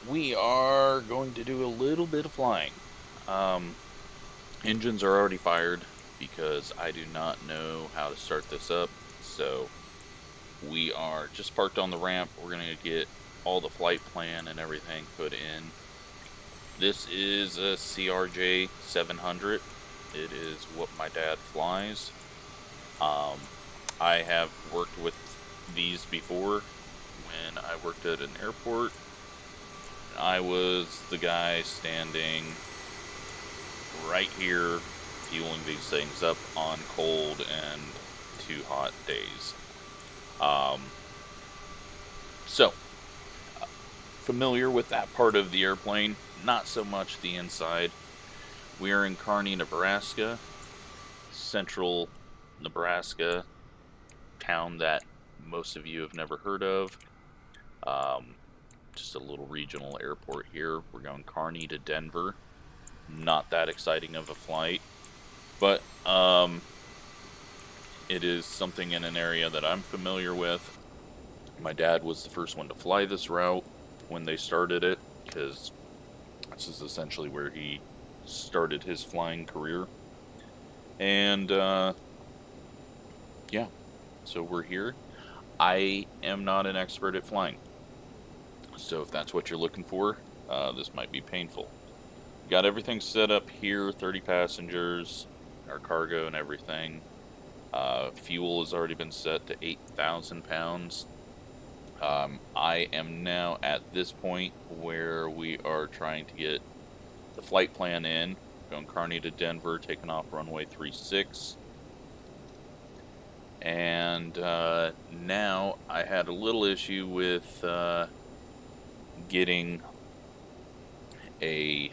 we are going to do a little bit of flying. Um, Engines are already fired because I do not know how to start this up. So we are just parked on the ramp. We're going to get all the flight plan and everything put in. This is a CRJ 700. It is what my dad flies. I have worked with these before when I worked at an airport. I was the guy standing right here fueling these things up on cold and too hot days. Um, so, familiar with that part of the airplane, not so much the inside. We are in Kearney, Nebraska, central Nebraska, town that most of you have never heard of. Um, just a little regional airport here. We're going Kearney to Denver. Not that exciting of a flight, but it is something in an area that I'm familiar with. My dad was the first one to fly this route when they started it, because this is essentially where he started his flying career. And yeah, so we're here. I am not an expert at flying, so if that's what you're looking for, this might be painful. Got everything set up here, 30 passengers, our cargo and everything. Fuel has already been set to 8,000 pounds. I am now at this point where we are trying to get the flight plan in. Going Kearney to Denver, taking off runway 36. And now I had a little issue with getting a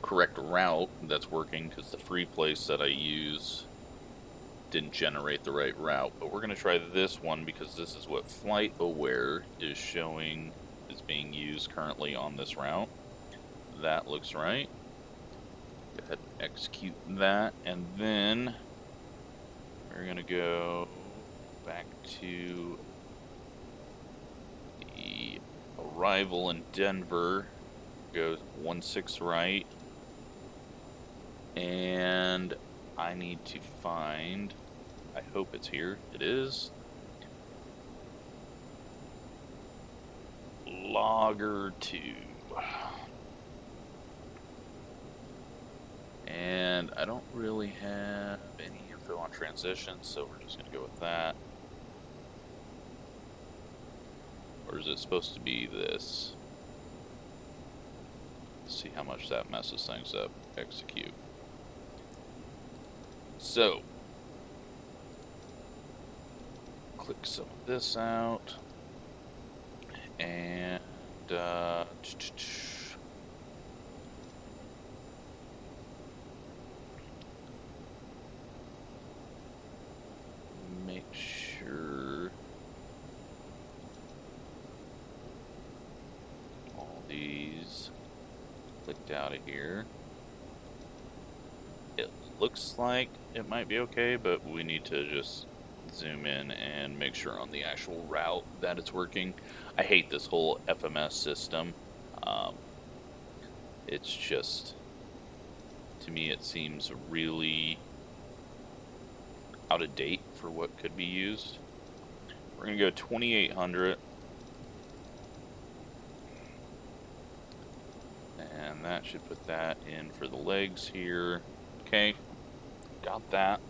correct route that's working, because the free place that I use didn't generate the right route. But we're going to try this one because this is what Flight Aware is showing is being used currently on this route. That looks right. Go ahead and execute that, and then we're going to go back to the arrival in Denver. Go 16 right, and I need to find, I hope it's here, it is, Logger 2. And I don't really have any info on transitions, so we're just going to go with that. Or is it supposed to be this? Let's see how much that messes things up. Execute. So, click some of this out, and make sure all these clicked out of here. It looks like it might be okay, but we need to just zoom in and make sure on the actual route that it's working. I hate this whole FMS system. It's just, to me, it seems really out of date for what could be used. We're going to go 2800. And that should put that in for the legs here. Okay, got that.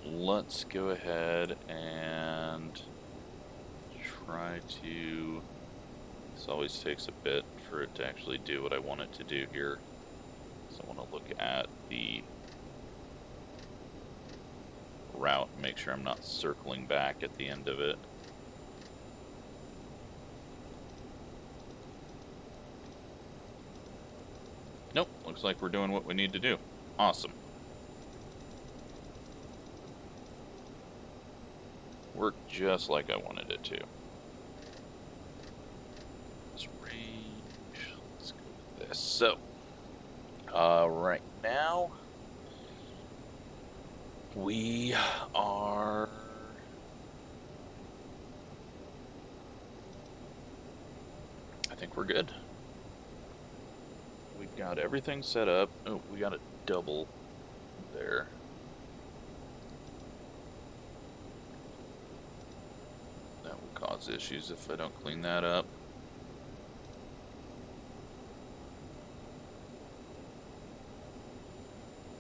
Let's go ahead and try to, this always takes a bit for it to actually do what I want it to do here. So I want to look at the route and make sure I'm not circling back at the end of it. Nope, looks like we're doing what we need to do. Awesome. Worked just like I wanted it to. This range, let's go with this. So, right now, we are think we're good. We've got everything set up. Oh, we got a double there. That will cause issues if I don't clean that up.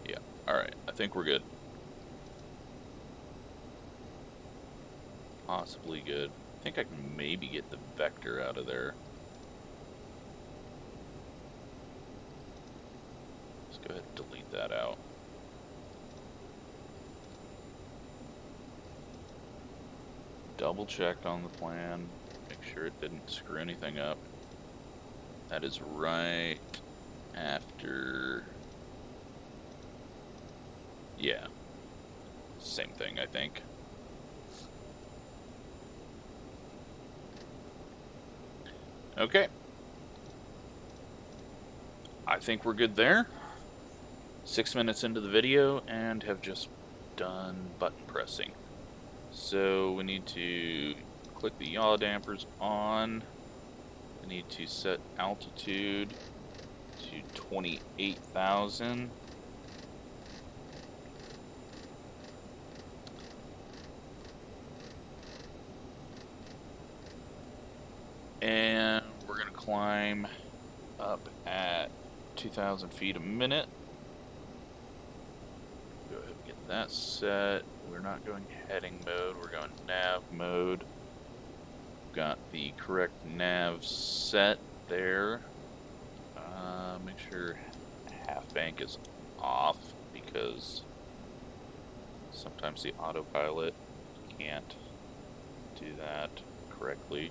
Yeah, alright, I think we're good. Possibly good. I think I can maybe get the vector out of there. Let's go ahead and delete that out. Double checked on the plan, make sure it didn't screw anything up. That is right after, yeah, same thing I think. Okay, I think we're good there. 6 minutes into the video and have just done button pressing. So we need to click the yaw dampers on. We need to set altitude to 28,000. And we're going to climb up at 2,000 feet a minute. Go ahead and get that set. We're not going heading mode, we're going nav mode. Got the correct nav set there. Make sure half bank is off because sometimes the autopilot can't do that correctly.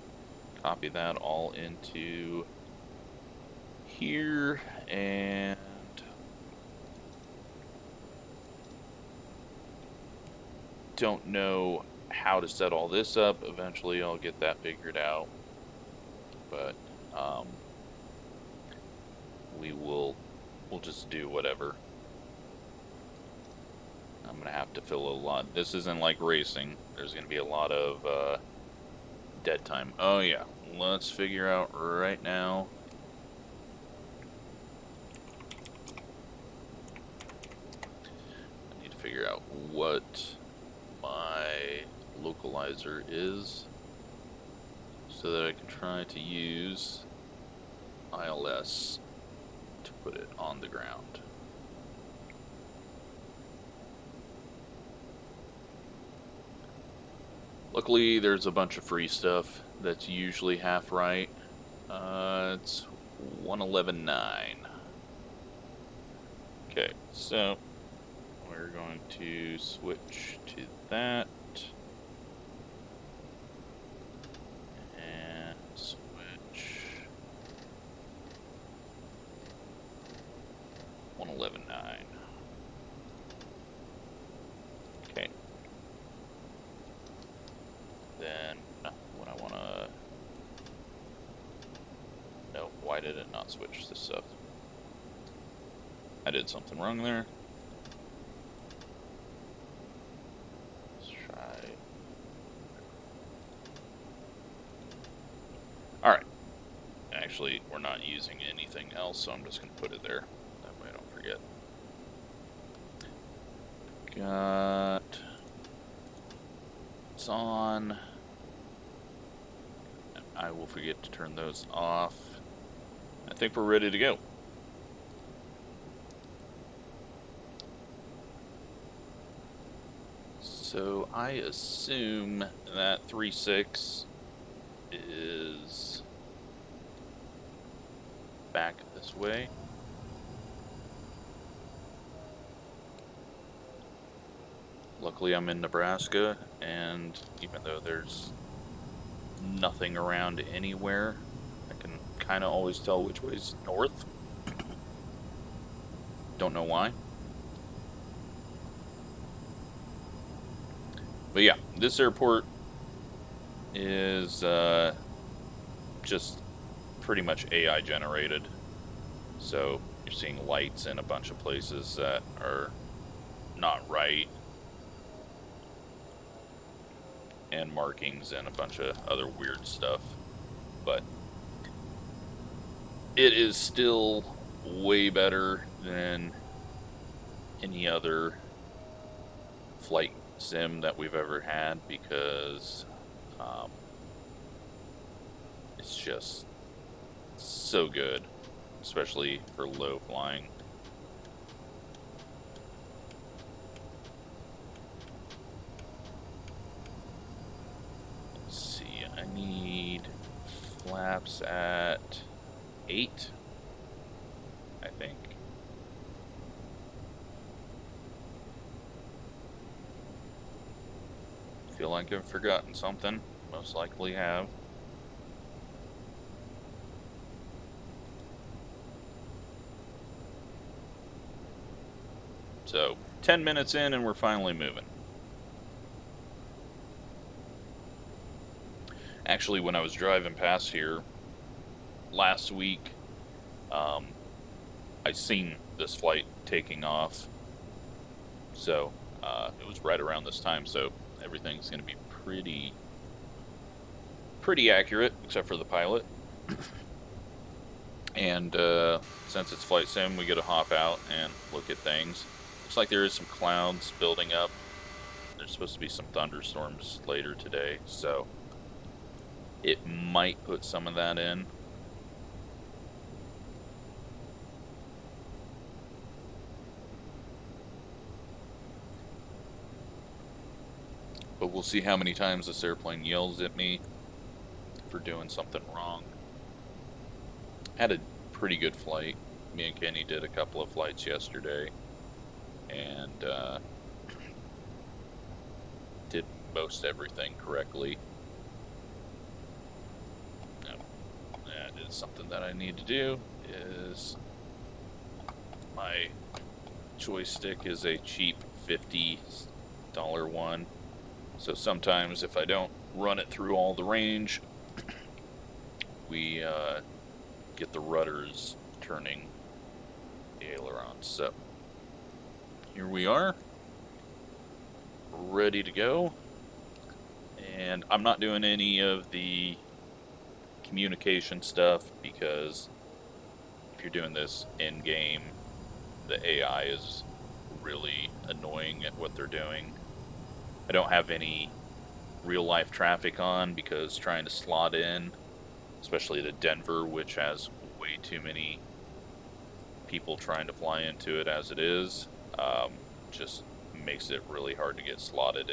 Copy that all into here and don't know how to set all this up. Eventually I'll get that figured out, but we'll just do whatever. I'm gonna have to fill a lot. This isn't like racing. There's gonna be a lot of dead time. Oh yeah, let's figure out right now. I need to figure out what my localizer is so that I can try to use ILS to put it on the ground. Luckily there's a bunch of free stuff that's usually half right. It's 111.9. Okay, so we're going to switch to that and switch 111.9. Okay. Then when I want to, no, why did it not switch this stuff? I did something wrong there. Alright. Actually, we're not using anything else, so I'm just going to put it there. That way I don't forget. Got... it's on. I will forget to turn those off. I think we're ready to go. So I assume that 3.6 is back this way. Luckily I'm in Nebraska, and even though there's nothing around anywhere, I can kind of always tell which way's north. Don't know why. But yeah, this airport is just pretty much AI generated. So you're seeing lights in a bunch of places that are not right, and markings and a bunch of other weird stuff. But it is still way better than any other flight sim that we've ever had, because it's just so good, especially for low flying. Let's see, I need flaps at 8, I think. Feel like I've forgotten something. Most likely have. So, 10 minutes in and we're finally moving. Actually, when I was driving past here last week, I seen this flight taking off. So, it was right around this time, so everything's going to be pretty accurate, except for the pilot. And since it's flight sim, we get to hop out and look at things. Looks like there is some clouds building up. There's supposed to be some thunderstorms later today, so it might put some of that in. But we'll see how many times this airplane yells at me for doing something wrong. Had a pretty good flight. Me and Kenny did a couple of flights yesterday, and did most everything correctly. Now, that is something that I need to do. Is my joystick is a cheap $50 one, so sometimes if I don't run it through all the range, we get the rudders turning the ailerons. So here we are, ready to go. And I'm not doing any of the communication stuff, because if you're doing this in game, the AI is really annoying at what they're doing. I don't have any real life traffic on, because trying to slot in, especially to Denver, which has way too many people trying to fly into it as it is, just makes it really hard to get slotted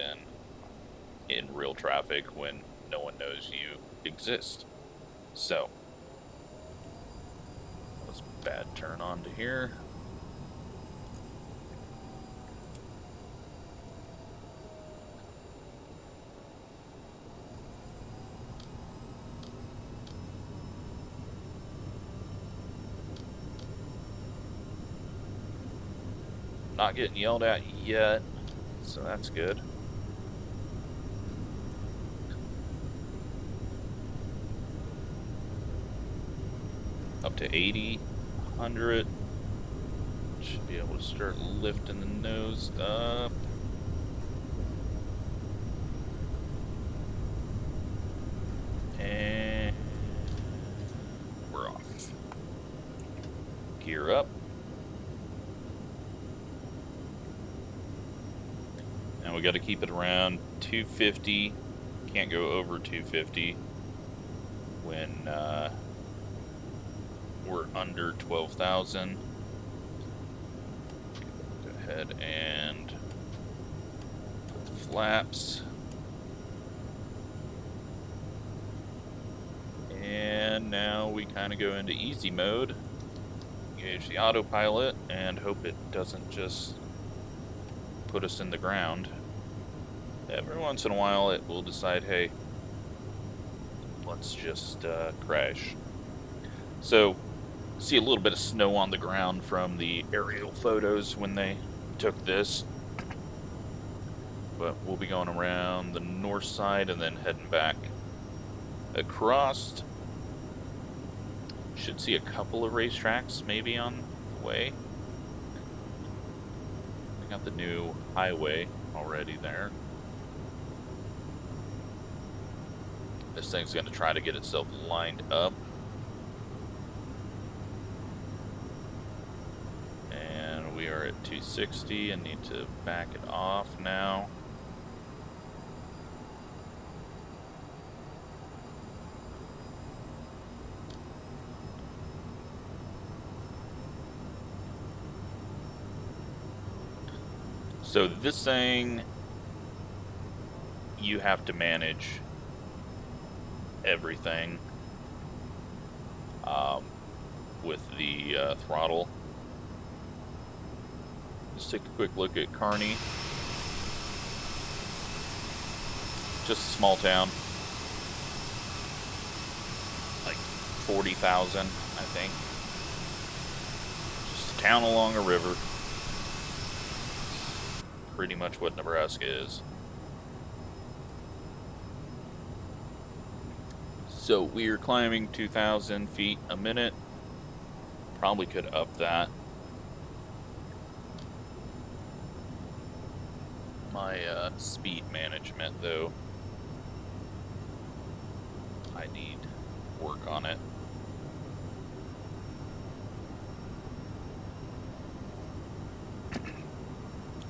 in real traffic when no one knows you exist. So, that was a bad turn onto here. Not getting yelled at yet, so that's good. Up to 80, 100. Should be able to start lifting the nose up. And we're off. Gear up. And we got to keep it around 250. Can't go over 250 when we're under 12,000. Go ahead and put the flaps. And now we kind of go into easy mode. Engage the autopilot and hope it doesn't just put us in the ground. Every once in a while it will decide, hey, let's just crash. So, see a little bit of snow on the ground from the aerial photos when they took this. But we'll be going around the north side and then heading back across. Should see a couple of racetracks maybe on the way. We got the new highway already there. This thing's going to try to get itself lined up. 260. I need to back it off now. So this thing, you have to manage everything with the throttle. Let's take a quick look at Kearney. Just a small town. Like 40,000, I think. Just a town along a river. Pretty much what Nebraska is. So we are climbing 2,000 feet a minute. Probably could up that. My speed management, though, I need work on it.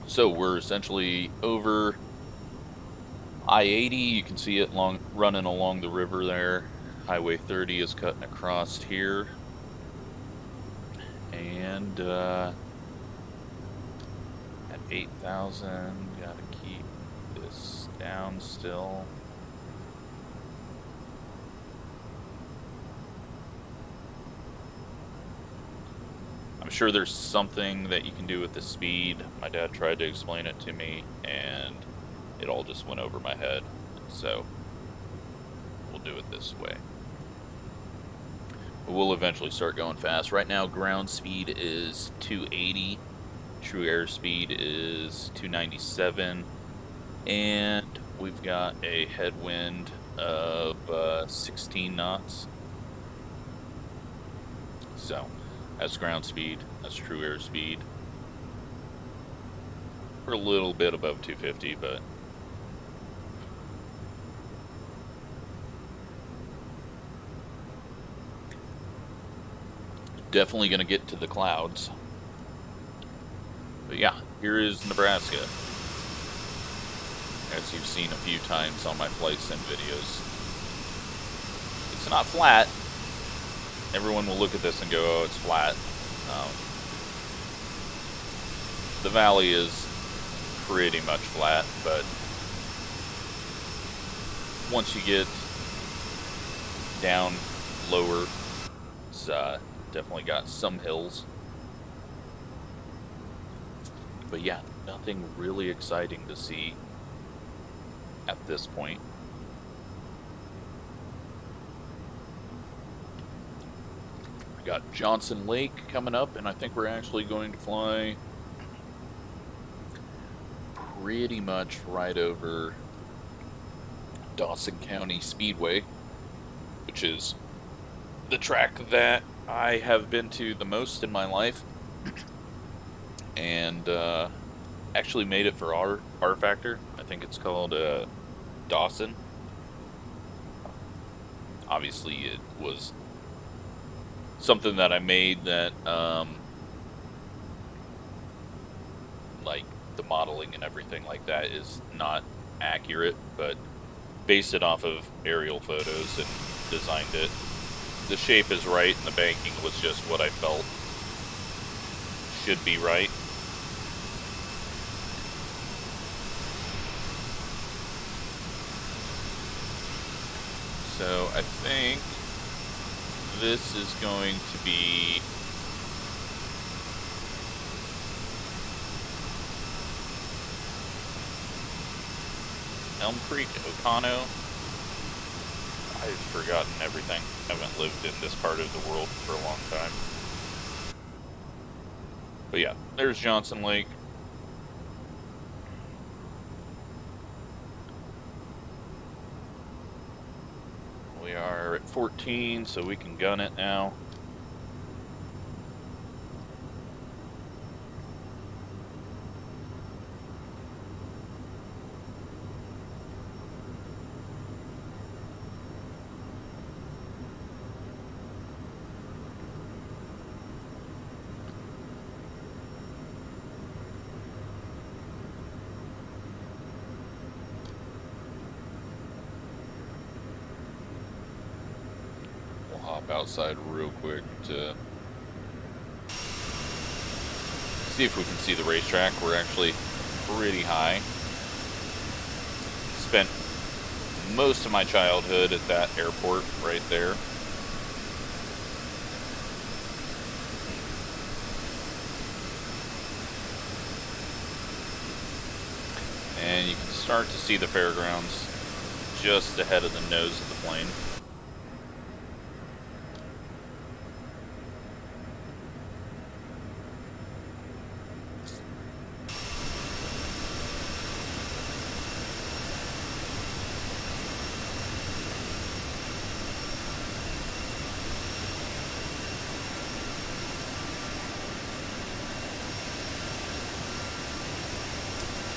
So we're essentially over I-80. You can see it running along the river there. Highway 30 is cutting across here. And at 8,000, gotta keep this down still. I'm sure there's something that you can do with the speed. My dad tried to explain it to me, and it all just went over my head. So we'll do it this way. But we'll eventually start going fast. Right now, ground speed is 280. True airspeed is 297. And we've got a headwind of 16 knots. So that's ground speed, that's true airspeed. We're a little bit above 250, but definitely going to get to the clouds. But yeah, here is Nebraska. As you've seen a few times on my flight sim videos. It's not flat. Everyone will look at this and go, oh, it's flat. The valley is pretty much flat, but once you get down lower, it's definitely got some hills. But yeah, nothing really exciting to see at this point. We got Johnson Lake coming up, and I think we're actually going to fly pretty much right over Dawson County Speedway, which is the track that I have been to the most in my life, and actually made it for R Factor. I think it's called Dawson. Obviously, it was something that I made that, like, the modeling and everything like that is not accurate, but based it off of aerial photos and designed it. The shape is right, and the banking was just what I felt should be right. So I think this is going to be Elm Creek, Oconto. I've forgotten everything. I haven't lived in this part of the world for a long time. But yeah, there's Johnson Lake. We are at 14, so we can gun it now. I'll hop outside real quick to see if we can see the racetrack. We're actually pretty high. Spent most of my childhood at that airport right there. And you can start to see the fairgrounds just ahead of the nose of the plane.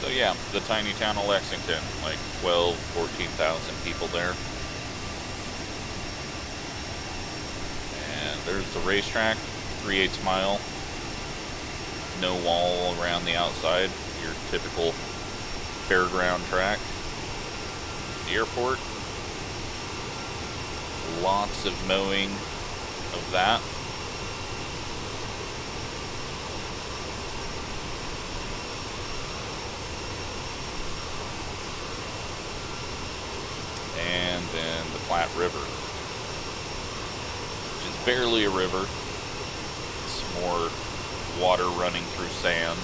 So yeah, the tiny town of Lexington, like 12, 14,000 people there. And there's the racetrack, 3/8 mile. No wall around the outside, your typical fairground track. The airport, lots of mowing of that. And then the Platte River, which is barely a river. It's more water running through sand.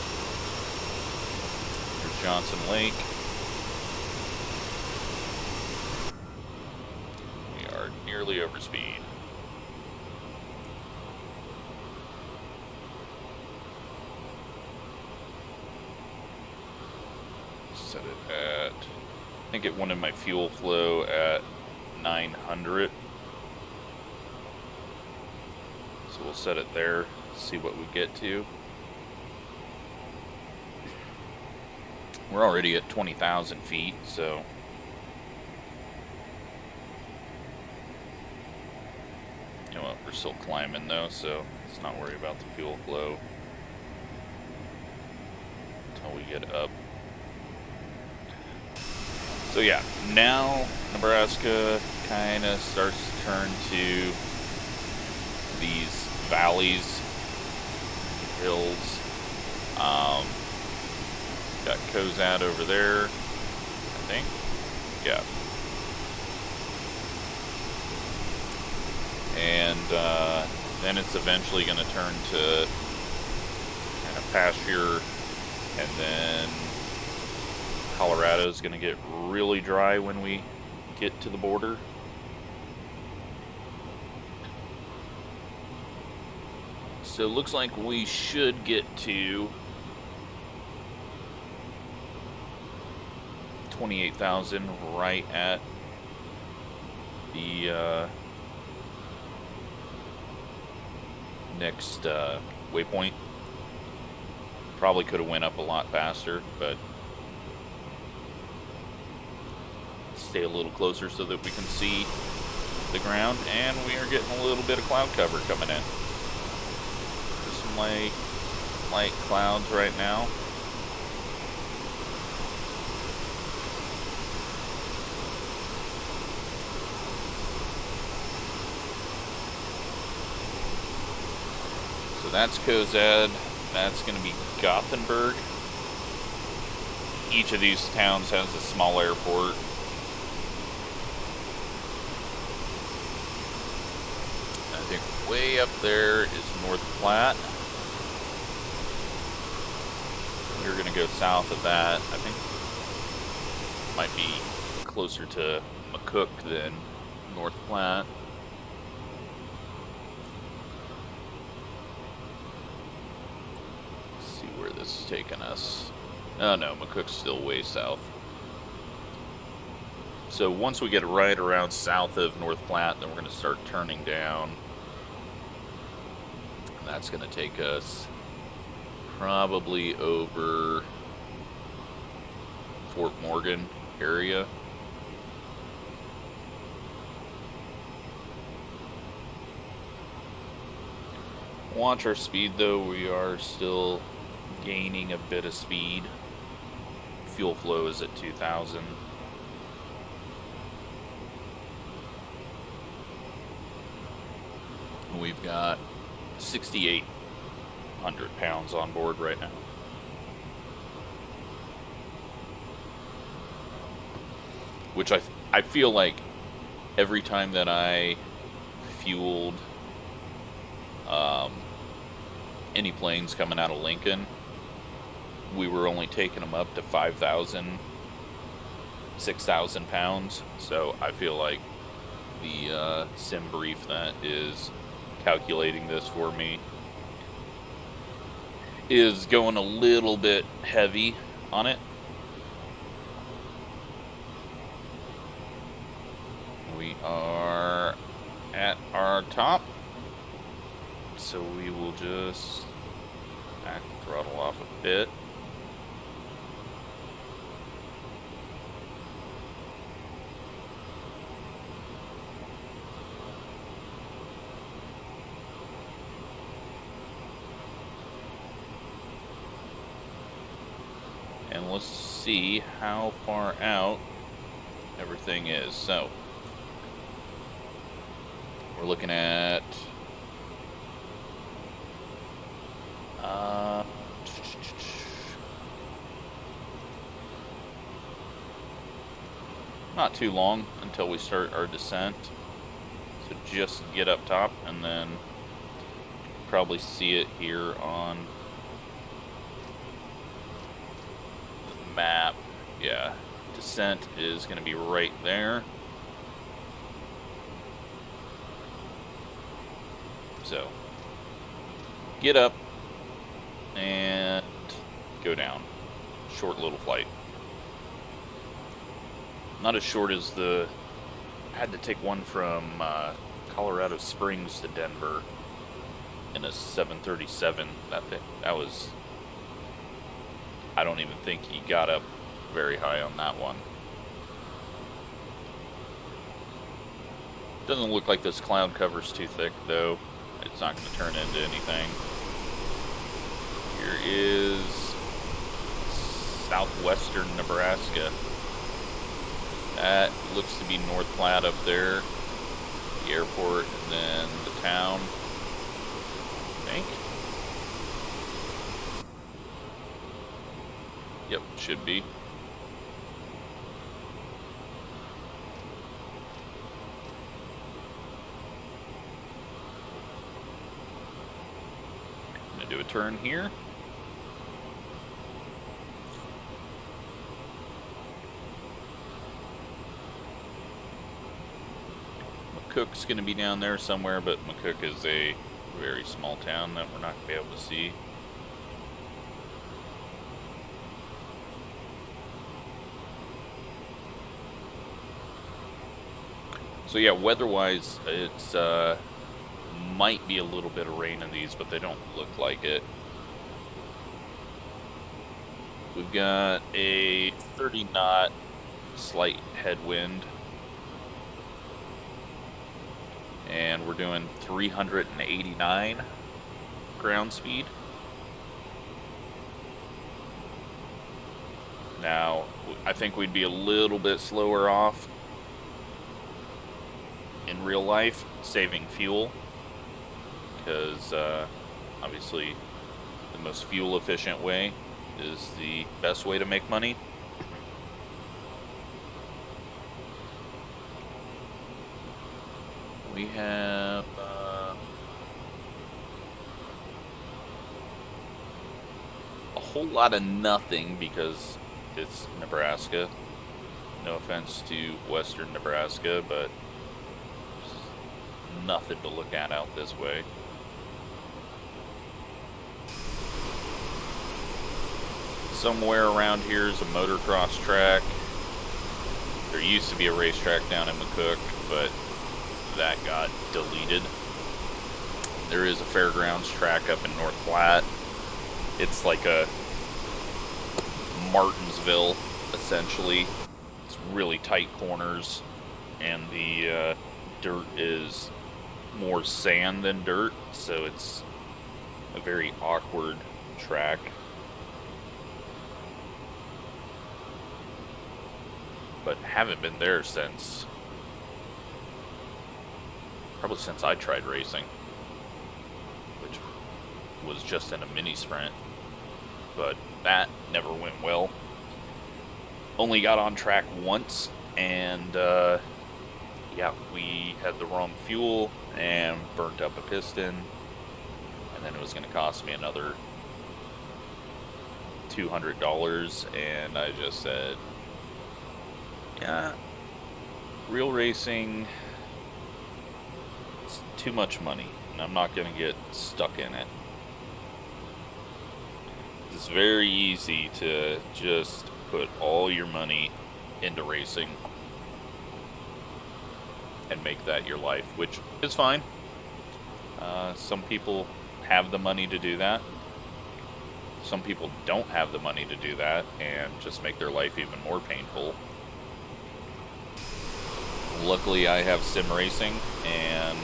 There's Johnson Lake. We are nearly over speed. Set it at, I think it wanted my fuel flow at 900. So we'll set it there, see what we get to. We're already at 20,000 feet, so you know what, we're still climbing though, so let's not worry about the fuel flow until we get up. So yeah, now Nebraska kind of starts to turn to these valleys, hills. Got Kozad over there, I think. Yeah. And then it's eventually going to turn to kind of pasture, and then Colorado's going to get really dry when we get to the border. So it looks like we should get to 28,000 right at the next waypoint. Probably could have went up a lot faster, but stay a little closer so that we can see the ground, and we are getting a little bit of cloud cover coming in. Just some light clouds right now. So that's Kozad. That's going to be Gothenburg. Each of these towns has a small airport. I think way up there is North Platte. We're going to go south of that. I think it might be closer to McCook than North Platte. This is taking us. Oh no, McCook's still way south. So once we get right around south of North Platte, then we're going to start turning down. And that's going to take us probably over Fort Morgan area. Watch our speed though, we are still gaining a bit of speed. Fuel flow is at 2,000. we've got 6,800 pounds on board right now. Which I feel like every time that I fueled any planes coming out of Lincoln, we were only taking them up to 5,000, 6,000 pounds. So I feel like the sim brief that is calculating this for me is going a little bit heavy on it. We are at our top, so we will just back the throttle off a bit. And let's see how far out everything is. So we're looking at not too long until we start our descent. So just get up top, and then probably see it here on the map. Yeah, descent is going to be right there. So get up and go down. Short little flight. Not as short as I had to take one from Colorado Springs to Denver in a 737. That was, I don't even think he got up very high on that one. Doesn't look like this cloud cover's too thick though. It's not going to turn into anything. Here is southwestern Nebraska. That looks to be North Platte up there. The airport and then the town, I think. Yep, should be. I'm going to do a turn here. McCook's going to be down there somewhere, but McCook is a very small town that we're not going to be able to see. So yeah, weather-wise, it's might be a little bit of rain in these, but they don't look like it. We've got a 30-knot slight headwind. And we're doing 389 ground speed. Now, I think we'd be a little bit slower off in real life, saving fuel, because obviously the most fuel efficient way is the best way to make money. We have a whole lot of nothing because it's Nebraska. No offense to western Nebraska, but nothing to look at out this way. Somewhere around here is a motocross track. There used to be a racetrack down in McCook, but that got deleted. There is a fairgrounds track up in North Platte. It's like a Martinsville, essentially. It's really tight corners, and the dirt is more sand than dirt, so it's a very awkward track. But haven't been there since, probably since I tried racing. was just in a mini sprint, but that never went well. Only got on track once, and yeah, we had the wrong fuel and burnt up a piston, and then it was going to cost me another $200, and I just said, yeah, real racing, it's too much money, and I'm not going to get stuck in it. It's very easy to just put all your money into racing and make that your life, which is fine. Some people have the money to do that. Some people don't have the money to do that and just make their life even more painful. Luckily, I have sim racing, and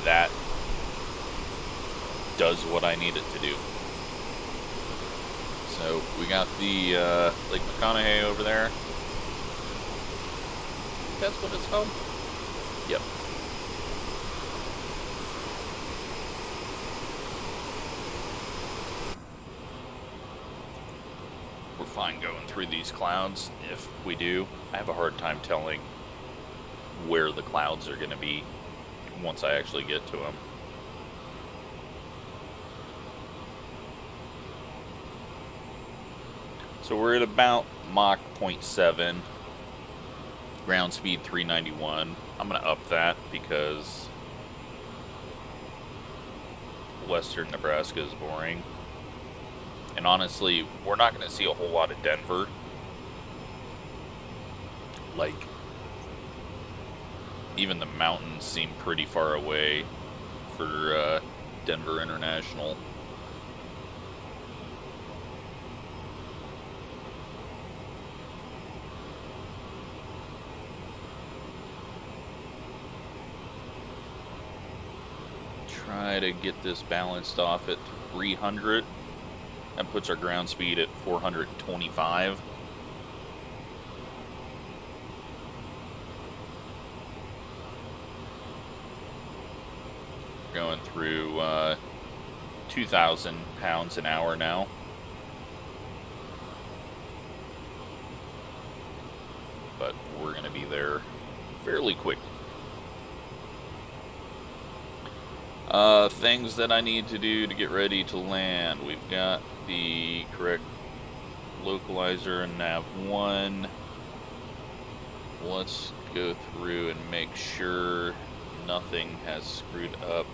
that does what I need it to do. So we got the Lake McConaughey over there. That's what it's called? Yep. We're fine going through these clouds. If we do, I have a hard time telling where the clouds are going to be once I actually get to them. So we're at about Mach 0.7, ground speed 391. I'm going to up that because western Nebraska is boring. And honestly, we're not going to see a whole lot of Denver. Like, even the mountains seem pretty far away for Denver International. Try to get this balanced off at 300. That puts our ground speed at 425. Going through 2,000 pounds an hour now. But we're going to be there fairly quick. Things that I need to do to get ready to land. We've got the correct localizer and nav1. Let's go through and make sure nothing has screwed up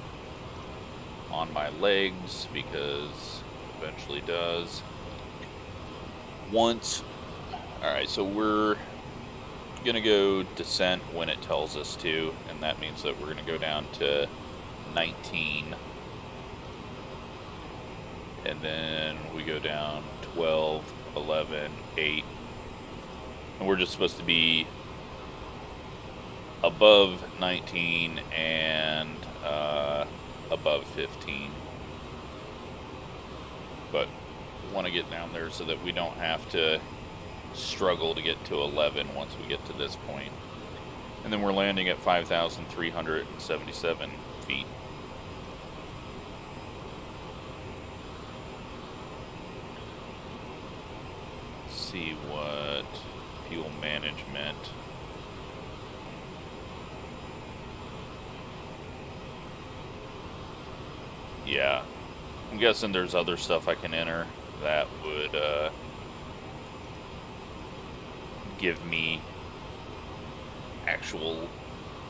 on my legs, because it eventually does. Once. Alright, so we're gonna go descent when it tells us to, and that means that we're gonna go down to 19, and then we go down 12, 11, 8, and we're just supposed to be above 19 and above 15, but we want to get down there so that we don't have to struggle to get to 11 once we get to this point. And then we're landing at 5,377 feet. Let's see what fuel management. Yeah, I'm guessing there's other stuff I can enter that would give me actual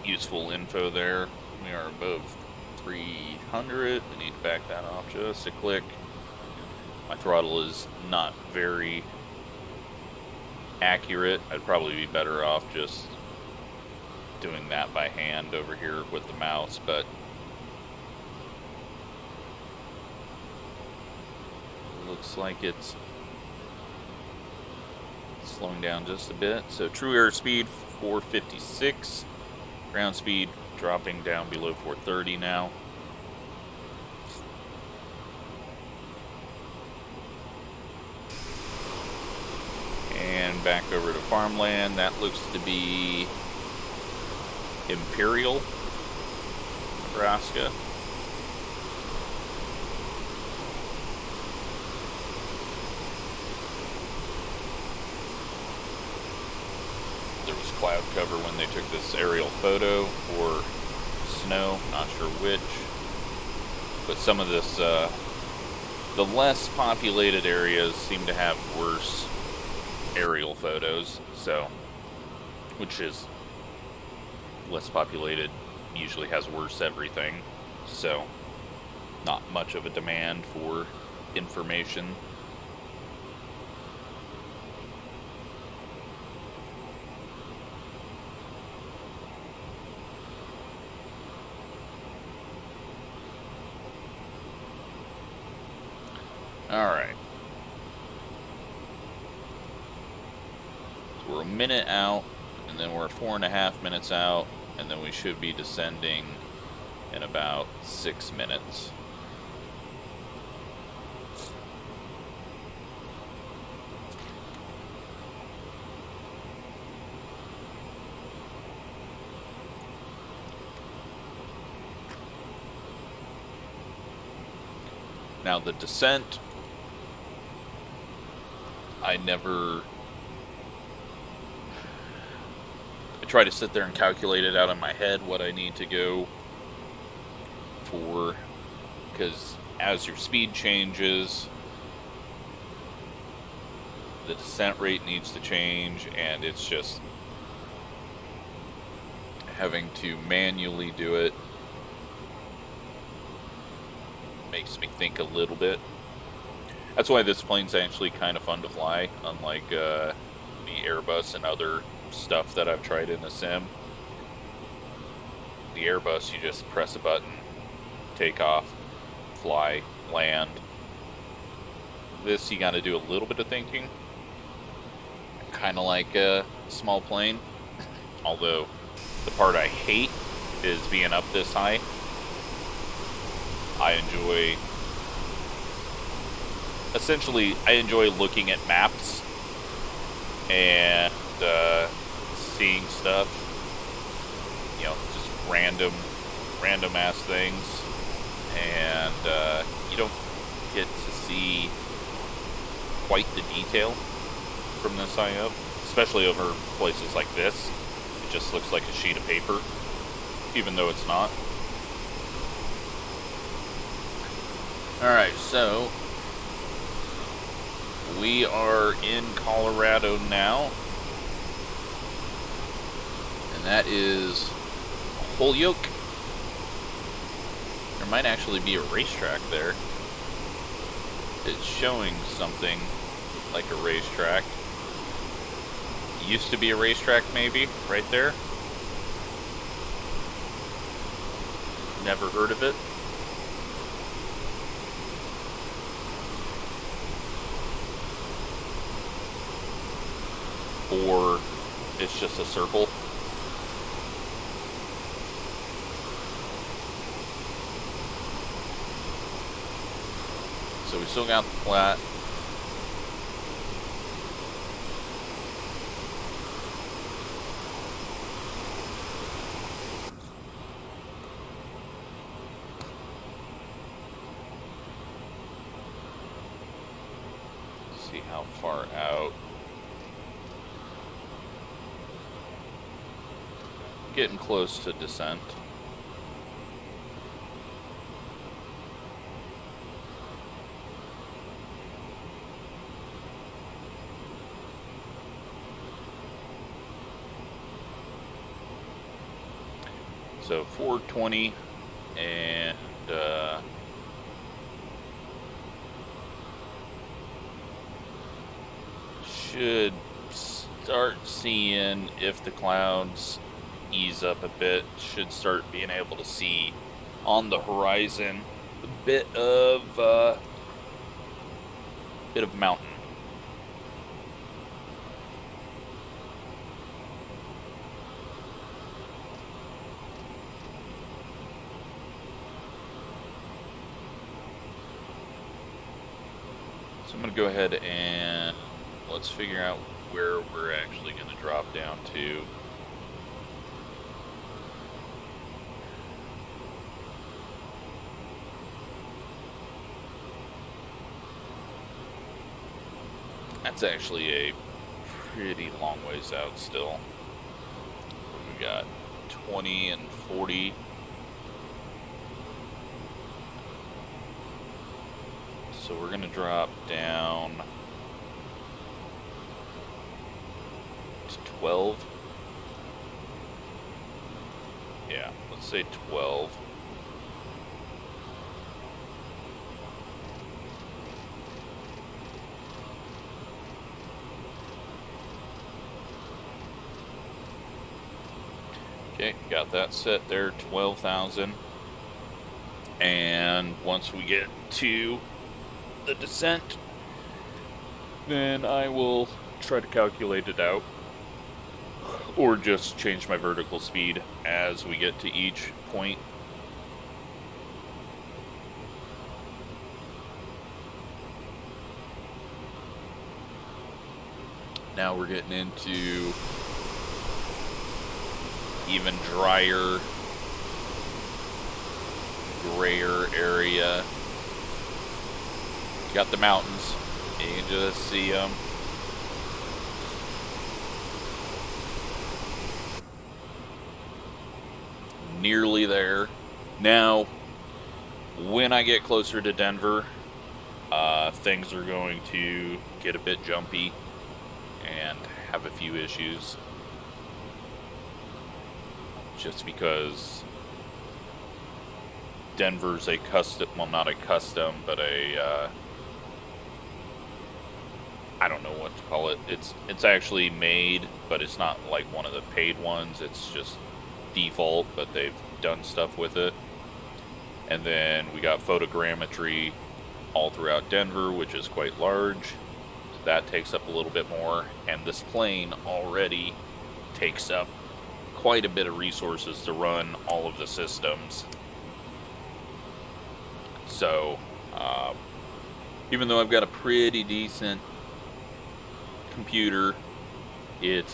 useful info there. We are above 300. I need to back that off just a click. My throttle is not very accurate. I'd probably be better off just doing that by hand over here with the mouse, but looks like it's slowing down just a bit. So true airspeed 456, ground speed dropping down below 430 now. And back over to farmland. That looks to be Imperial, Nebraska. there was cloud cover when they took this aerial photo, or snow, not sure which. But some of this, the less populated areas seem to have worse aerial photos, so, which is less populated usually has worse everything, so not much of a demand for information. Alright. So we're a minute out, and then we're 4.5 minutes out, and then we should be descending in about 6 minutes. Now the descent, I try to sit there and calculate it out in my head what I need to go for, because as your speed changes, the descent rate needs to change, and it's just having to manually do it makes me think a little bit. That's why this plane's actually kind of fun to fly, unlike the Airbus and other stuff that I've tried in the sim. The Airbus, you just press a button, take off, fly, land. This, you gotta do a little bit of thinking. Kind of like a small plane. Although, the part I hate is being up this high. I enjoy looking at maps and seeing stuff, you know, just random ass things, and you don't get to see quite the detail from this high up, especially over places like this. It just looks like a sheet of paper, even though it's not. Alright, so we are in Colorado now, and that is Holyoke. There might actually be a racetrack there. It's showing something like a racetrack. Used to be a racetrack, maybe, right there. Never heard of it. Or it's just a circle. So we still got the flat. Let's see how far out. Getting close to descent. So 420, and should start seeing, if the clouds ease up a bit, should start being able to see on the horizon a bit of mountain. So I'm going to go ahead and let's figure out where we're actually going to drop down to. That's actually a pretty long ways out still. We got 20 and 40. So we're going to drop down to 12. Yeah, let's say 12. Okay, got that set there, 12,000. And once we get to the descent, then I will try to calculate it out, or just change my vertical speed as we get to each point. Now we're getting into even drier, grayer area. You got the mountains. You can just see them. Nearly there. Now, when I get closer to Denver, things are going to get a bit jumpy and have a few issues. Just because Denver's a custom, well, not a custom, but a, I don't know what to call it. It's actually made, but it's not like one of the paid ones. It's just default, but they've done stuff with it. And then we got photogrammetry all throughout Denver, which is quite large. So that takes up a little bit more. And this plane already takes up quite a bit of resources to run all of the systems. So, even though I've got a pretty decent computer, it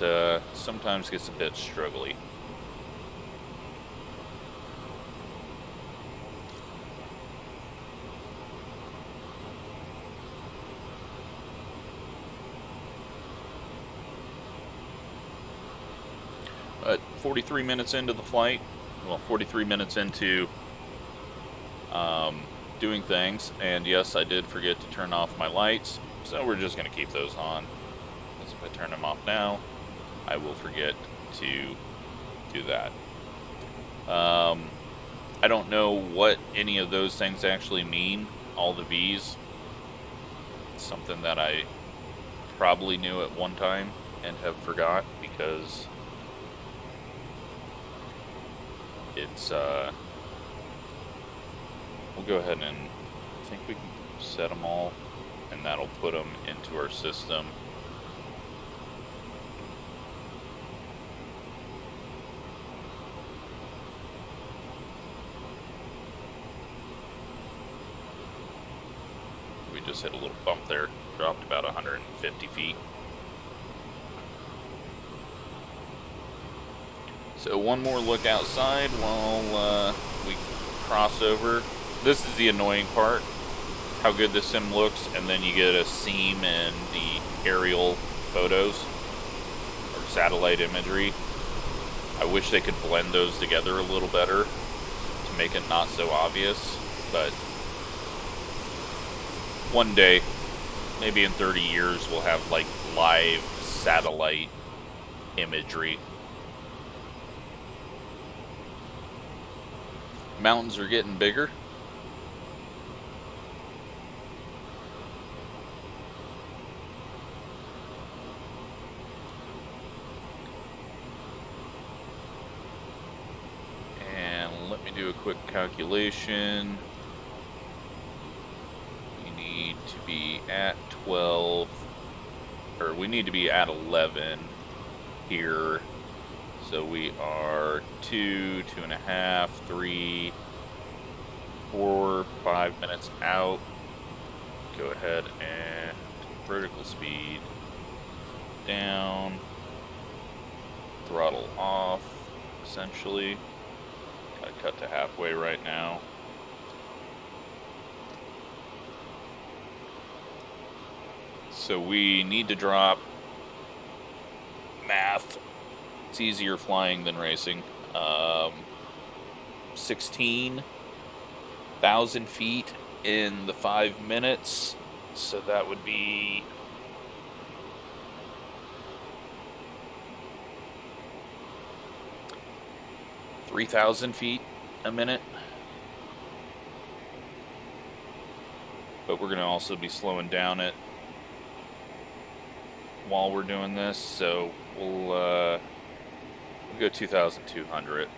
sometimes gets a bit struggly. But 43 minutes into the flight, well, 43 minutes into doing things, and yes, I did forget to turn off my lights, so we're just going to keep those on, because if I turn them off now, I will forget to do that. I don't know what any of those things actually mean, all the V's. It's something that I probably knew at one time and have forgot, because it's, we'll go ahead and I think we can set them all, and that'll put them into our system. We just hit a little bump there, dropped about 150 feet. So one more look outside while we cross over. This is the annoying part, how good the sim looks, and then you get a seam in the aerial photos or satellite imagery. I wish they could blend those together a little better to make it not so obvious, but one day, maybe in 30 years, we'll have like live satellite imagery. Mountains are getting bigger. And let me do a quick calculation. We need to be at 12, or we need to be at 11 here. So we are 2, 2.5, 3, 4, 5 minutes out. Go ahead and vertical speed down, throttle off, essentially. Gotta cut to halfway right now. So we need to drop math It's easier flying than racing. 16,000 feet in the 5 minutes. So that would be 3,000 feet a minute. But we're going to also be slowing down it while we're doing this, so we'll go 2,200.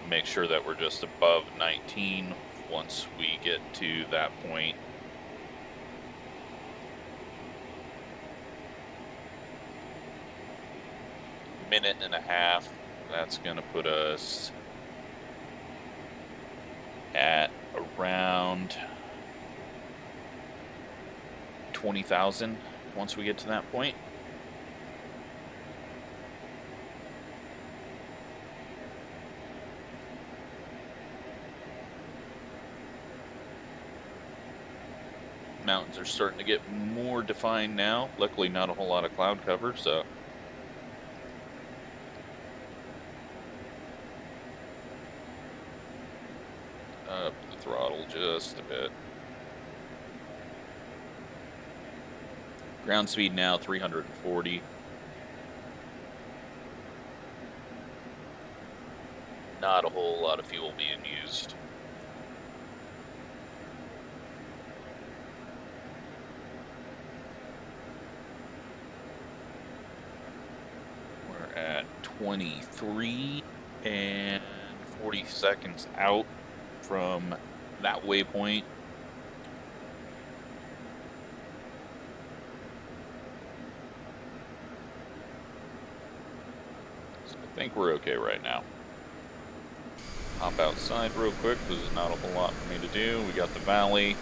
Make sure that we're just above 19 once we get to that point. Minute and a half. That's going to put us at around 20,000 once we get to that point. Mountains are starting to get more defined now. Luckily, not a whole lot of cloud cover, so. Up the throttle just a bit. Ground speed now 340. Not a whole lot of fuel being used. We're at 23 and 40 seconds out from that waypoint. So I think we're okay right now. Hop outside real quick. This is not a whole lot for me to do. We got the valley.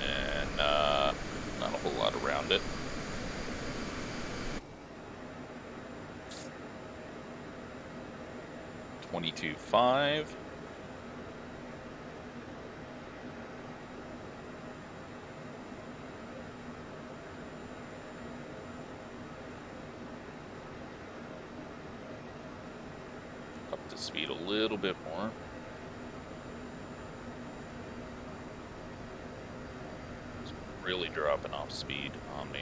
And not a whole lot around it. $22.5. Up the speed a little bit more. It's really dropping off speed on me.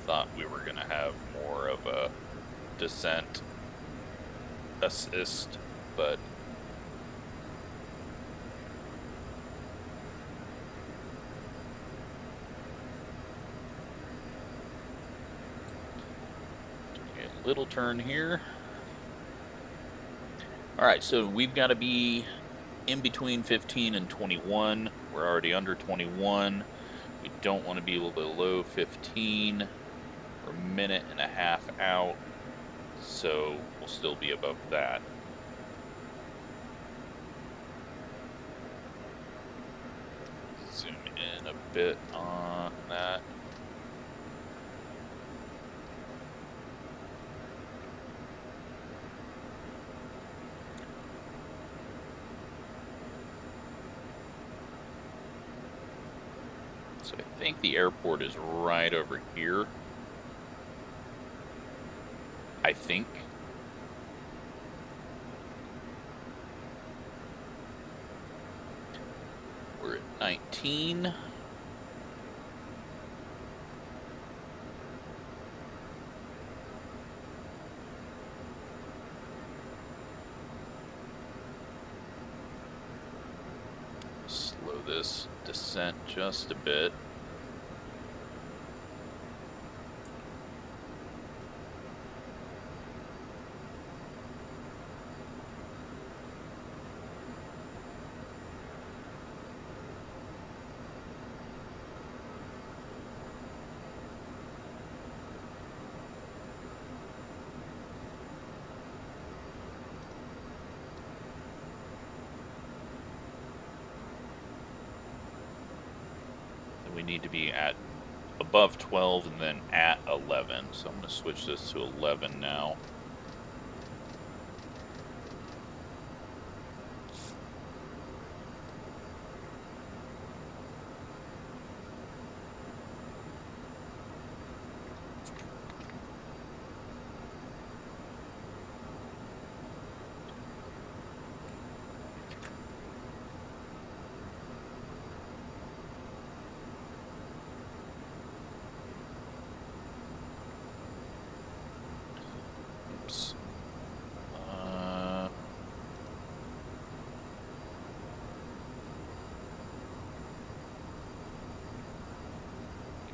Thought we were going to have more of a descent assist, but a little turn here. Alright, so we've got to be in between 15 and 21. We're already under 21. We don't want to be below 15. We're a minute and a half out, so we'll still be above that. Zoom in a bit on that. So I think the airport is right over here. I think. We're at 19. Slow this descent just a bit. We need to be at above 12 and then at 11. So I'm going to switch this to 11 now.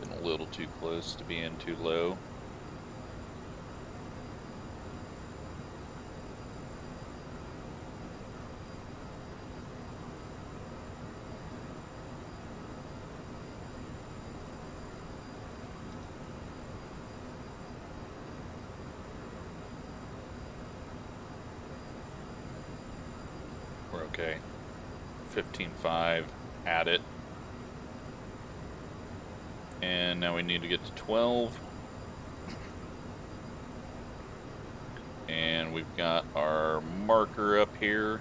Getting a little too close to being too low. We're okay. 15.5, add it. And now we need to get to 12. And we've got our marker up here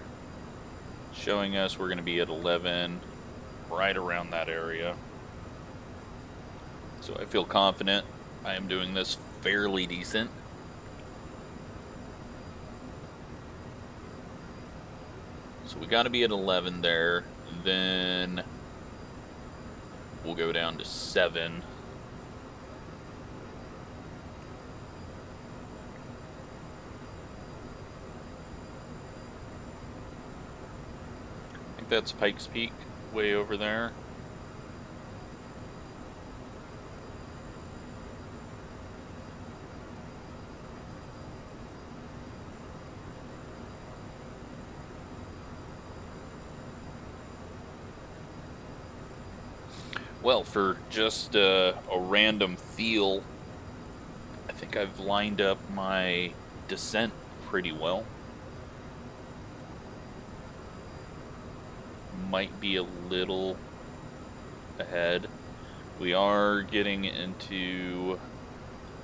showing us we're going to be at 11, right around that area. So I feel confident I am doing this fairly decent. So we got to be at 11 there. Then we'll go down to 7. I think that's Pikes Peak way over there. Well, for just a random feel, I think I've lined up my descent pretty well. Might be a little ahead. We are getting into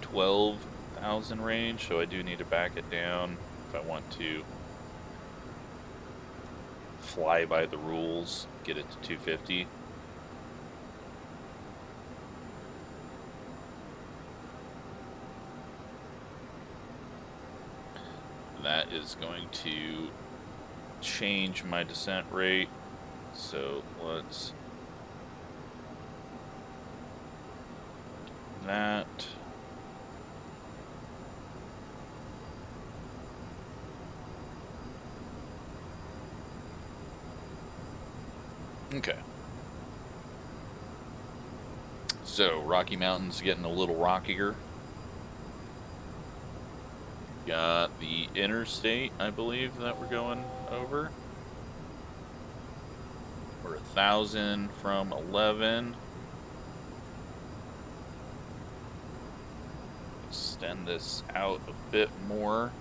12,000 range, so I do need to back it down if I want to fly by the rules, get it to 250. That is going to change my descent rate. So let's that. Okay. So Rocky Mountain's getting a little rockier. Got the interstate, I believe, that we're going over. We're 1,000 from 11. Extend this out a bit more.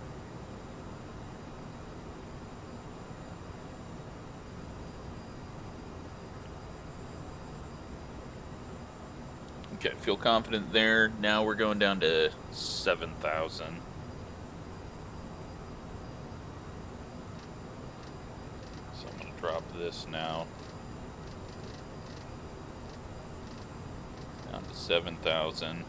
Okay, feel confident there. Now we're going down to 7,000. So I'm going to drop this now. Down to 7,000.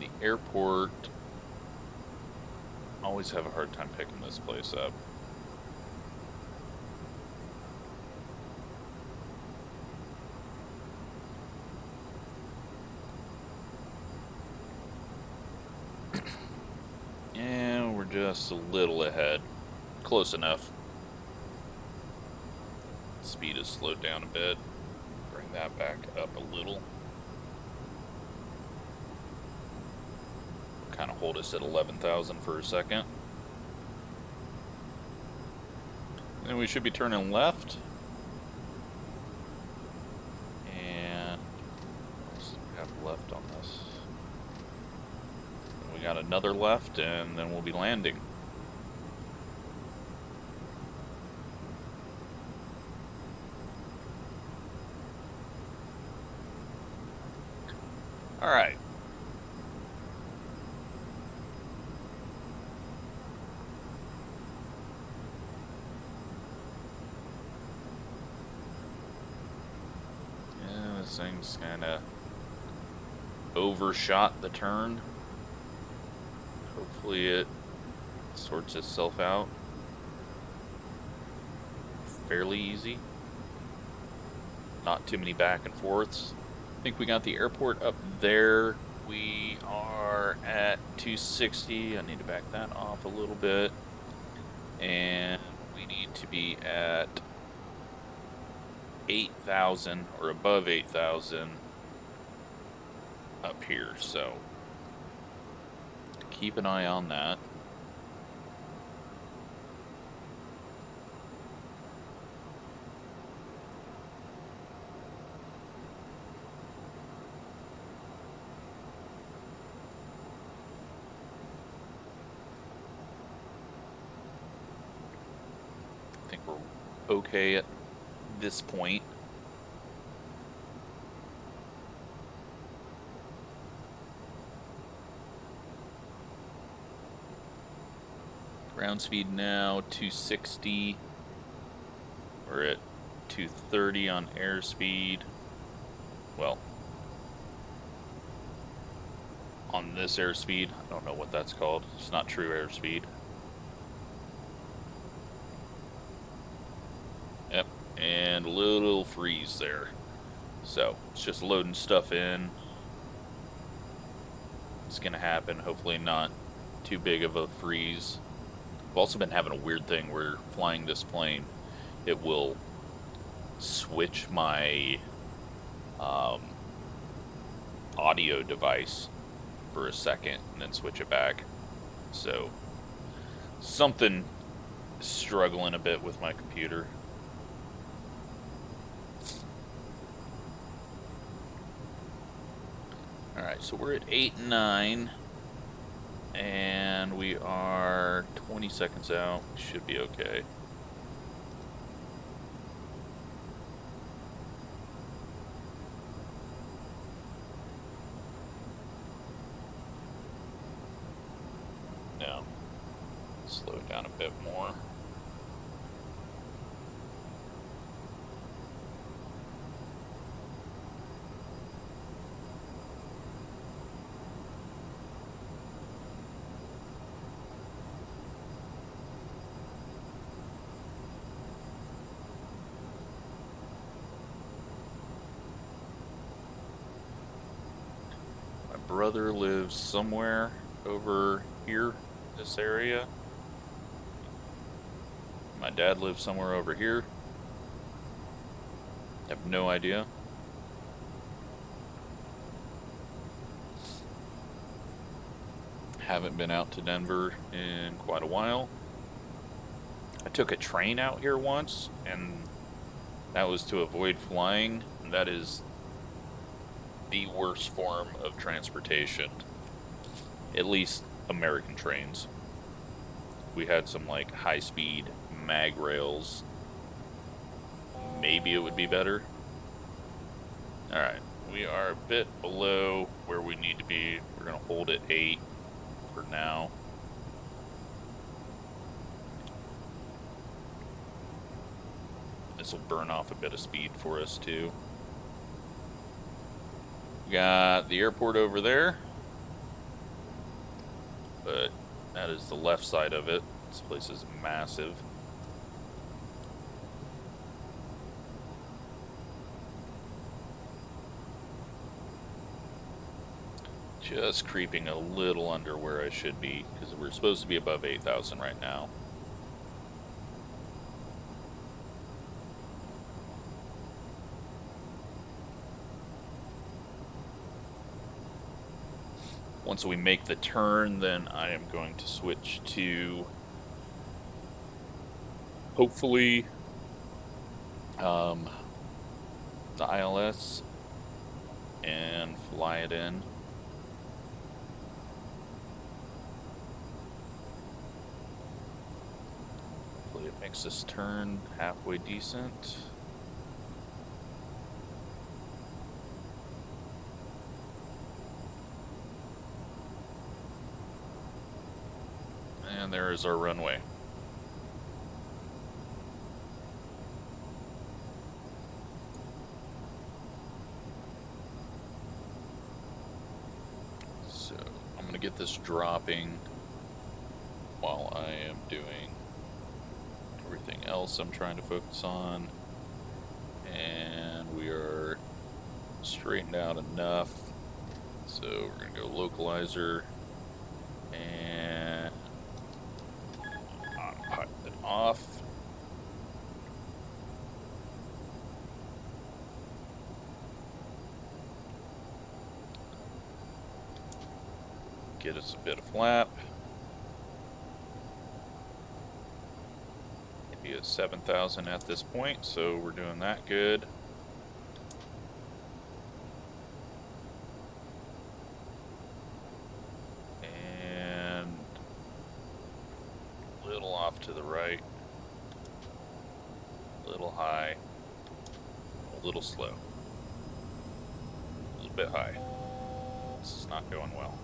The airport, I always have a hard time picking this place up. And we're just a little ahead. Close enough. Speed has slowed down a bit. Bring that back up a little. Kind of hold us at 11,000 for a second. Then we should be turning left. And what else do we have left on this? We got another left, and then we'll be landing. All right. Yeah, this thing's kind of overshot the turn. Hopefully it sorts itself out fairly easy. Not too many back and forths. I think we got the airport up there. We are at 260. I need to back that off a little bit. And we need to be at 8,000 or above 8,000 up here, so keep an eye on that. I think we're okay at this point. Ground speed now 260. We're at 230 on airspeed. Well, on this airspeed, I don't know what that's called. It's not true airspeed. Yep, and a little freeze there. So, it's just loading stuff in. It's gonna happen, hopefully not too big of a freeze. I've also been having a weird thing where flying this plane, it will switch my audio device for a second and then switch it back. So, something struggling a bit with my computer. Alright, so we're at 8-9, and we are 20 seconds out. Should be okay. Now, slow down a bit more. Brother lives somewhere over here, this area. My dad lives somewhere over here. I have no idea. Haven't been out to Denver in quite a while. I took a train out here once, and that was to avoid flying. And that is the worst form of transportation, at least American trains. We had some like high-speed mag rails. Maybe it would be better. Alright, we are a bit below where we need to be. We're going to hold at 8 for now. This will burn off a bit of speed for us too. Got the airport over there, but that is the left side of it. This place is massive. Just creeping a little under where I should be, because we're supposed to be above 8,000 right now. Once we make the turn, then I am going to switch to, hopefully, the ILS and fly it in. Hopefully it makes this turn halfway decent. And there is our runway. So I'm going to get this dropping while I am doing everything else I'm trying to focus on. And we are straightened out enough. So we're going to go localizer and put it off. get us a bit of flap. Maybe a 7,000 at this point, so we're doing that good. And a little off to the right. A little high. A little slow. A little bit high. This is not going well.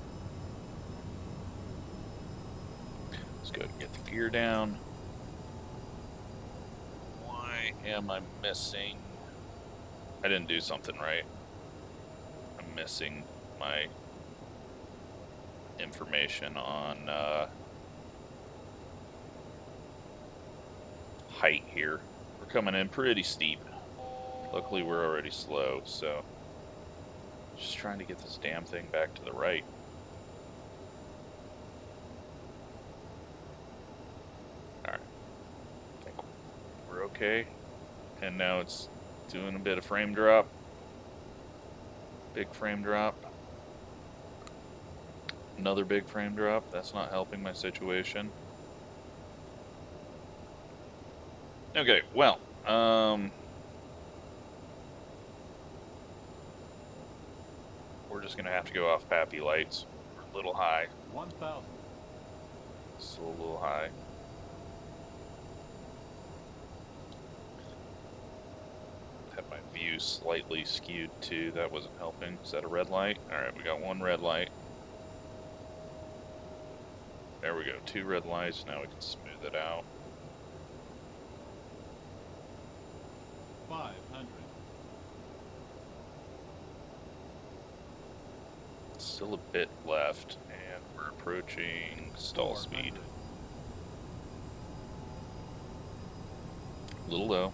Let's go and get the gear down. Why am I missing? I didn't do something right. I'm missing my information on height here. We're coming in pretty steep. Luckily we're already slow, so just trying to get this damn thing back to the right. Alright. I think we're okay. And now it's doing a bit of frame drop. Big frame drop. Another big frame drop. That's not helping my situation. Okay, well, we're just gonna have to go off Pappy lights. We're a little high. 1,000. Still a little high. Had my view slightly skewed too. That wasn't helping. Is that a red light? Alright, we got one red light. There we go. 2 red lights. Now we can smooth it out. 500. Still a bit left, and we're approaching stall 400. speed. A little low.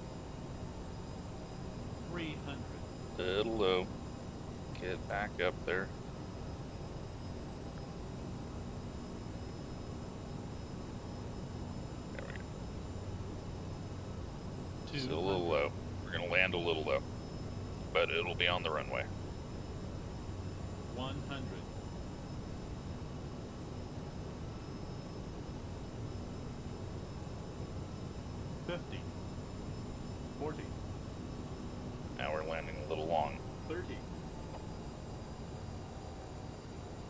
300. Little low. Get back up there. There we go. Still a little low. We're gonna land a little low, but it'll be on the runway. 100. 50. 40. Now we're landing a little long. 30.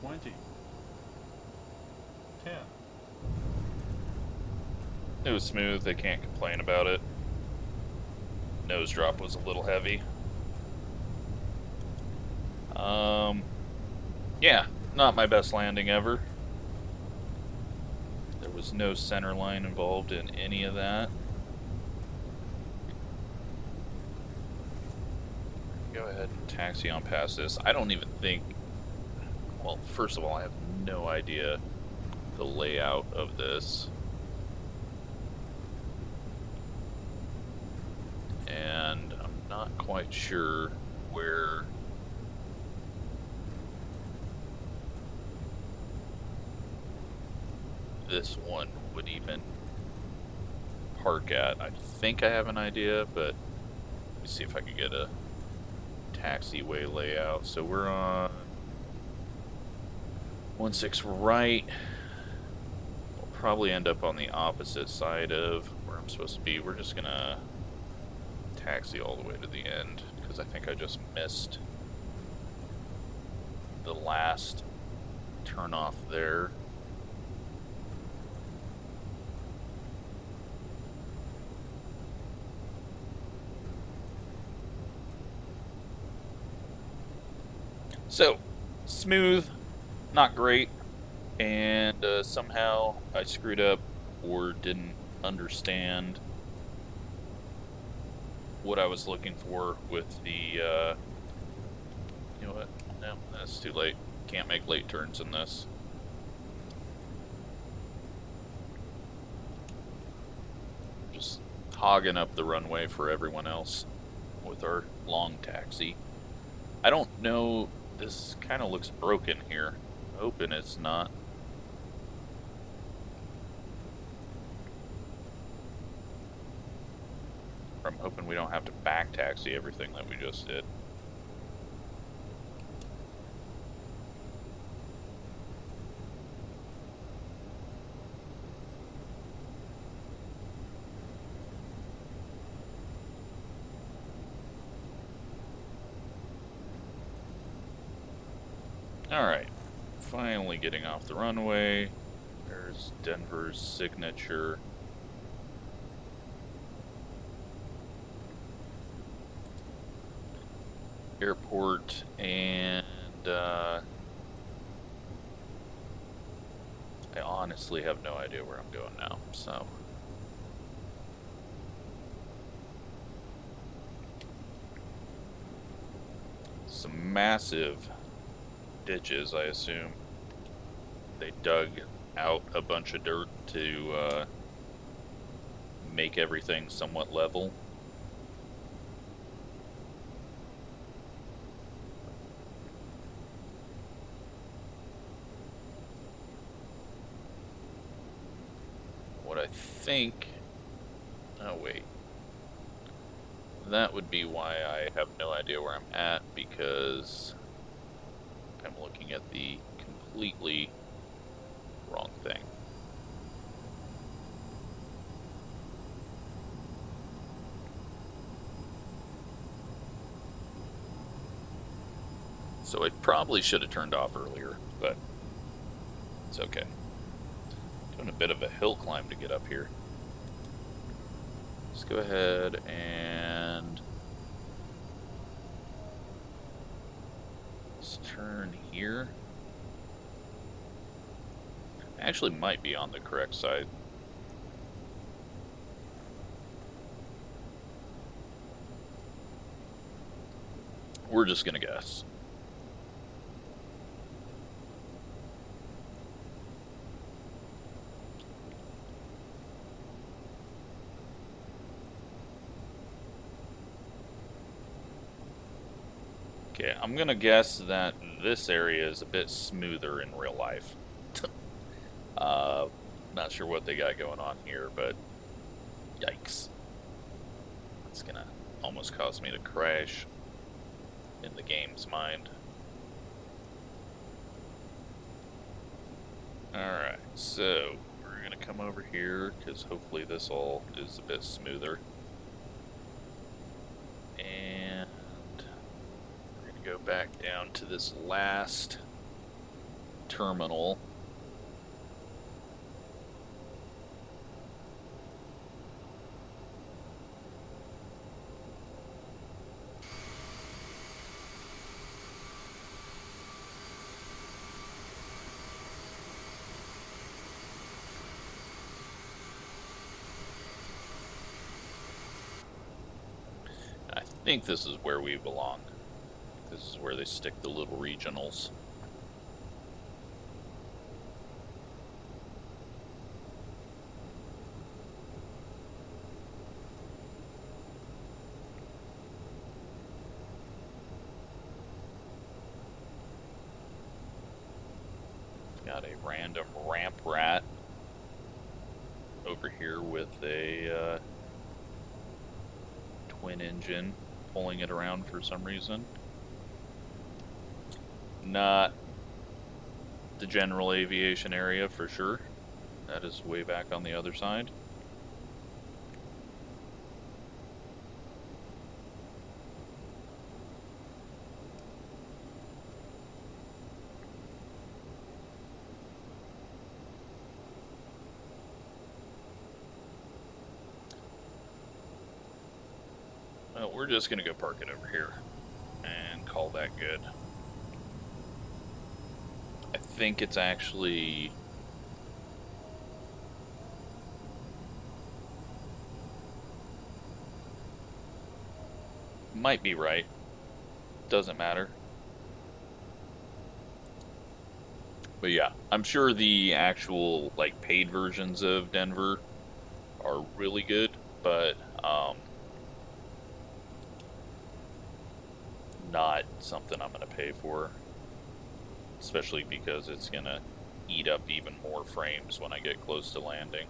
20. 10. It was smooth. They can't complain about it. Nose drop was a little heavy. Yeah, not my best landing ever. There was no center line involved in any of that. Go ahead and taxi on past this. I don't even think, well, first of all, I have no idea the layout of this. And I'm not quite sure where this one would even park at. I think I have an idea, but let me see if I can get a taxiway layout. So we're on 16 right. We'll probably end up on the opposite side of where I'm supposed to be. We're just gonna taxi all the way to the end because I think I just missed the last turn off there. So, smooth, not great, and somehow I screwed up or didn't understand what I was looking for with the, you know what, no, that's too late. Can't make late turns in this. Just hogging up the runway for everyone else with our long taxi. I don't know. This kind of looks broken here. I'm hoping it's not. I'm hoping we don't have to back taxi everything that we just did. Alright, finally getting off the runway. There's Denver's signature. Airport, and I honestly have no idea where I'm going now, so. Some massive ditches, I assume. They dug out a bunch of dirt to make everything somewhat level. What I think... Oh, wait. That would be why I have no idea where I'm at, because I'm looking at the completely wrong thing. So I probably should have turned off earlier, but it's okay. Doing a bit of a hill climb to get up here. Let's go ahead and let's turn here. Actually might be on the correct side. We're just gonna guess. Okay, I'm gonna guess that this area is a bit smoother in real life. Not sure what they got going on here, but yikes. It's gonna almost cause me to crash in the game's mind. Alright, so we're gonna come over here, because hopefully this all is a bit smoother. And we're gonna go back down to this last terminal. I think this is where we belong. This is where they stick the little regionals. Got a random ramp rat over here with a twin engine pulling it around for some reason. Not the general aviation area for sure. That is way back on the other side. Well, we're just gonna go park it over here and call that good. I think it's actually might be right. Doesn't matter. But yeah, I'm sure the actual like paid versions of Denver are really good, but not something I'm gonna pay for. Especially because it's gonna eat up even more frames when I get close to landing.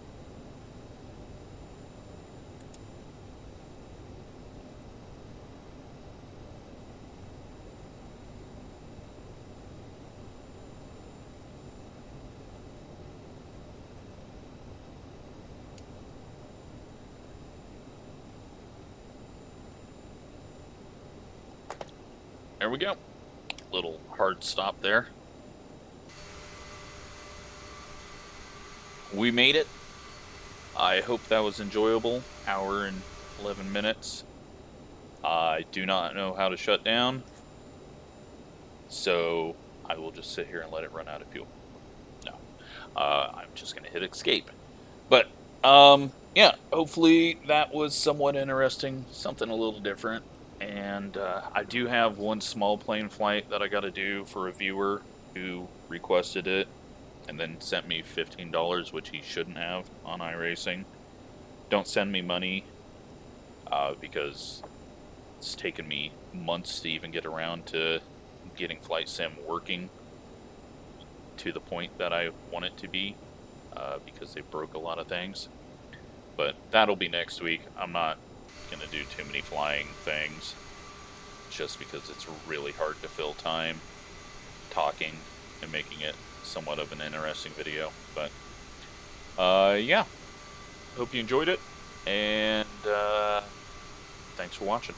There we go. Little hard stop there. we made it. I hope that was enjoyable. Hour and 11 minutes. I do not know how to shut down, so I will just sit here and let it run out of fuel. No, I'm just going to hit escape. But, yeah, hopefully that was somewhat interesting, something a little different. And I do have one small plane flight that I got to do for a viewer who requested it and then sent me $15, which he shouldn't have on iRacing. Don't send me money because it's taken me months to even get around to getting Flight Sim working to the point that I want it to be because they broke a lot of things. But that'll be next week. I'm not going to do too many flying things just because it's really hard to fill time talking and making it somewhat of an interesting video. But yeah, hope you enjoyed it, and thanks for watching.